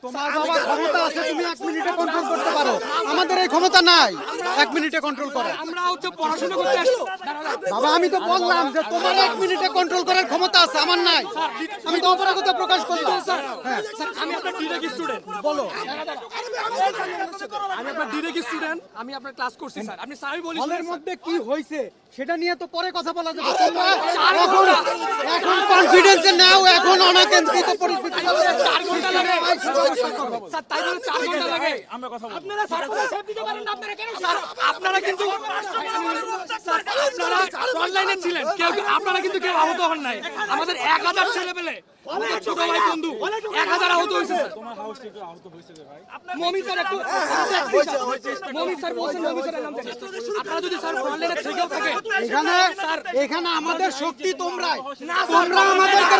তোমার বাবা ক্ষমতা আছে, তুমি 1 মিনিটে কন্ট্রোল করতে পারো, আমাদের এই ক্ষমতা নাই 1 মিনিটে কন্ট্রোল করা। আমরা হচ্ছে পড়াশোনা করতে আসছি বাবা আমি তো বললাম যে তোমার 1 মিনিটে কন্ট্রোল করার ক্ষমতা আছে, আমার নাই। আমি তো অপরাগতা প্রকাশ করলাম। হ্যাঁ আমি আপনার ডিরেক্ট স্টুডেন্ট। বলো। আমি আপনার ডিরেক্ট স্টুডেন্ট, আমি আপনার ক্লাস করছি স্যার। আপনি স্যারই বলি হলের মধ্যে কি হয়েছে সেটা নিয়ে তো পরে কথা বলা যাবে। তোমরা এখন কনফিডেন্সে নাও, এখন অনাকাঙ্ক্ষিত পরিস্থিতি 4 ঘন্টা লাগে স্যার, তাই বলে 4 ঘন্টা লাগে। আমরা কথা বলবো। আপনারা স্যার সেফ দিতে পারেন না, আপনারা কেন স্যার? আপনারা কিন্তু স্যার আপনারা অনলাইনে ছিলেন, কেউ আপনারা কিন্তু কেউ আহত হন নাই। আমাদের 1000 ছেলে পেলে, আমাদের ছোট ভাই বন্ধু 1000 আহত হয়েছে স্যার। তোমার হাউস থেকে আহত হয়েছে রে ভাই। মমিন স্যার একটু মমিন স্যার বলছেন, মমিন স্যারের নাম জানেন? আপনারা যদি স্যার অনলাইনে থেকেও থাকে এখানে আমাদের শক্তি তোমরাই, তোমরা আমাদেরকে